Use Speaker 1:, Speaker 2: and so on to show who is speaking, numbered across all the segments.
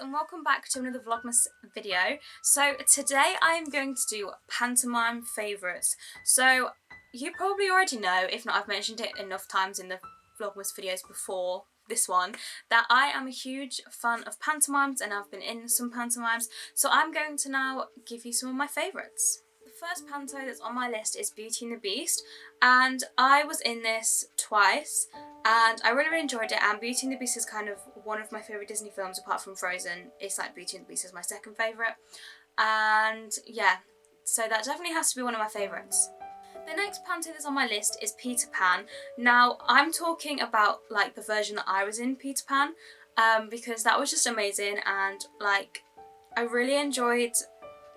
Speaker 1: and welcome back to another Vlogmas video. So today I am going to do pantomime favourites. So you probably already know, if not I've mentioned it enough times in the Vlogmas videos before this one, that I am a huge fan of pantomimes and I've been in some pantomimes. So I'm going to now give you some of my favourites. The first panto that's on my list is Beauty and the Beast, and I was in this twice and I really enjoyed it. And Beauty and the Beast is kind of one of my favourite Disney films apart from Frozen. It's like Beauty and the Beast is my second favourite, and yeah, so that definitely has to be one of my favourites. The next panto that's on my list is Peter Pan. Now I'm talking about like the version that I was in Peter Pan, because that was just amazing, and like I really enjoyed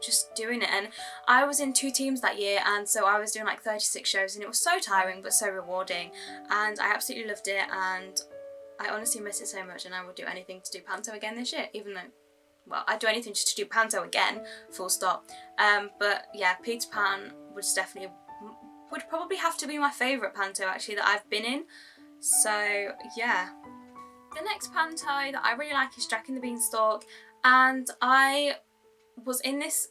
Speaker 1: just doing it. And I was in 2 teams that year, and so I was doing like 36 shows, and it was so tiring but so rewarding, and I absolutely loved it, and I honestly miss it so much, and I would do anything to do panto again this year, even though, well, I'd do anything just to do panto again, full stop. But yeah, Peter Pan would probably have to be my favourite panto actually that I've been in, so yeah. The next panto that I really like is Jack and the Beanstalk, and I was in this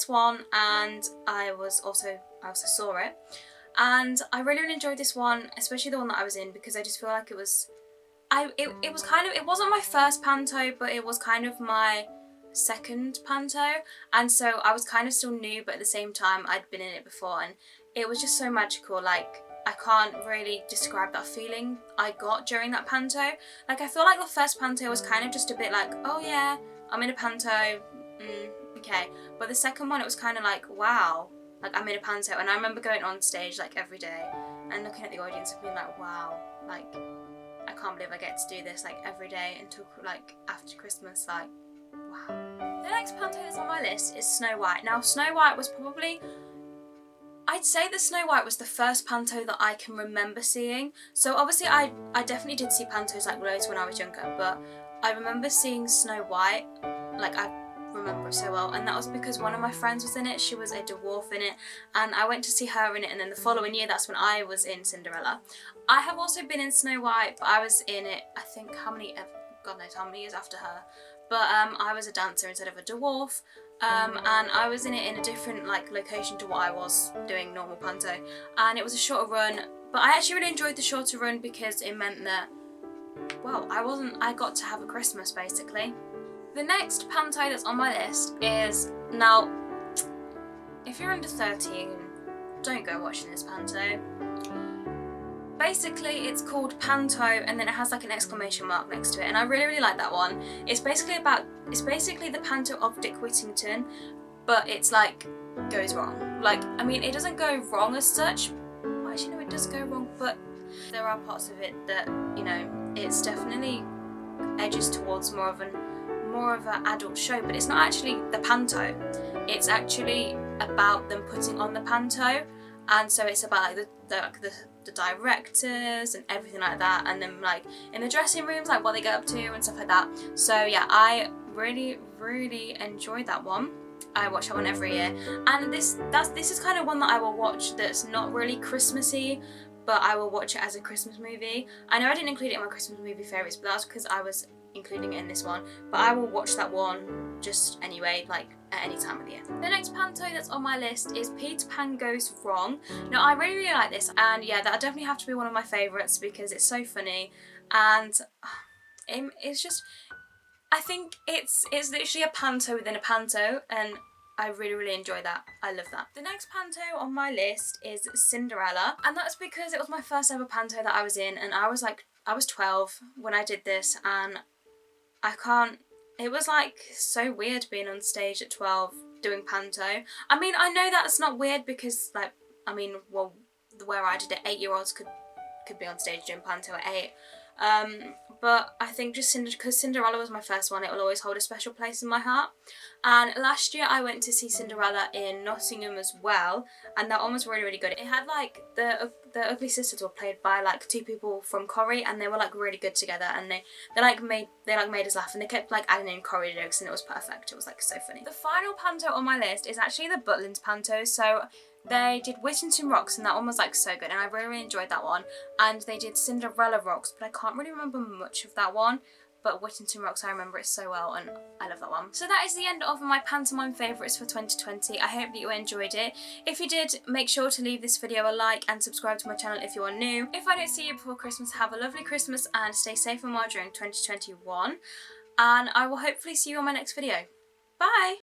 Speaker 1: one, and I also saw it, and I really enjoyed this one, especially the one that I was in, because I just feel like it wasn't my first panto, but it was kind of my second panto, and so I was kind of still new, but at the same time I'd been in it before, and it was just so magical. Like, I can't really describe that feeling I got during that panto. Like, I feel like the first panto was kind of just a bit like, oh yeah, I'm in a panto, okay. But the second one, it was kind of like, wow, like I'm in a panto. And I remember going on stage like every day and looking at the audience and being like, wow, like I can't believe I get to do this like every day until like after Christmas, like wow. The next panto that's on my list is Snow White. Now Snow White was probably, I'd say that Snow White was the first panto that I can remember seeing. So obviously I definitely did see pantos like loads when I was younger, but I remember seeing Snow White, like I remember it so well, and that was because one of my friends was in it. She was a dwarf in it, and I went to see her in it, and then the following year that's when I was in Cinderella. I have also been in Snow White, but I was in it, I think, God knows how many years after her, but I was a dancer instead of a dwarf, and I was in it in a different like location to what I was doing normal panto, and it was a shorter run, but I actually really enjoyed the shorter run because it meant that, well, I got to have a Christmas basically. The next panto that's on my list is, now, if you're under 13, don't go watching this panto. Basically, it's called Panto, and then it has like an exclamation mark next to it, and I really like that one. It's basically the panto of Dick Whittington, but it's like goes wrong. Like, I mean, it doesn't go wrong as such. Actually, no, it does go wrong, but there are parts of it that, you know, it's definitely edges towards more of an adult show, but it's not actually the panto. It's actually about them putting on the panto, and so it's about like the directors and everything like that, and then like in the dressing rooms, like what they get up to and stuff like that. So yeah, I really enjoyed that one. I watch that one every year, and this is kind of one that I will watch that's not really Christmassy, but I will watch it as a Christmas movie. I know I didn't include it in my Christmas movie favourites, but that's because I was including it in this one, but I will watch that one just anyway, like at any time of the year. The next panto that's on my list is Peter Pan Goes Wrong. Now I really like this, and yeah, that'll definitely have to be one of my favourites because it's so funny, and it's just, I think it's literally a panto within a panto, and I really enjoy that. I love that. The next panto on my list is Cinderella, and that's because it was my first ever panto that I was in, and I was 12 when I did this, and it was like so weird being on stage at 12 doing panto. I mean, I know that's not weird because, like, I mean, well, where I did it, 8-year-olds could be on stage doing panto at 8. But I think just because Cinderella was my first one, it will always hold a special place in my heart. And last year I went to see Cinderella in Nottingham as well, and that one was really good. It had like the Ugly Sisters were played by like 2 people from Corrie, and they were like really good together, and they made us laugh, and they kept like adding in Corrie jokes, and it was perfect. It was like so funny. The final panto on my list is actually the Butlins panto. So they did Whittington Rocks, and that one was like so good, and I really enjoyed that one. And they did Cinderella Rocks, but I can't really remember much of that one. but Whittington Rocks, I remember it so well and I love that one. So that is the end of my pantomime favourites for 2020. I hope that you enjoyed it. If you did, make sure to leave this video a like and subscribe to my channel if you are new. If I don't see you before Christmas, have a lovely Christmas and stay safe and well during 2021. And I will hopefully see you on my next video. Bye!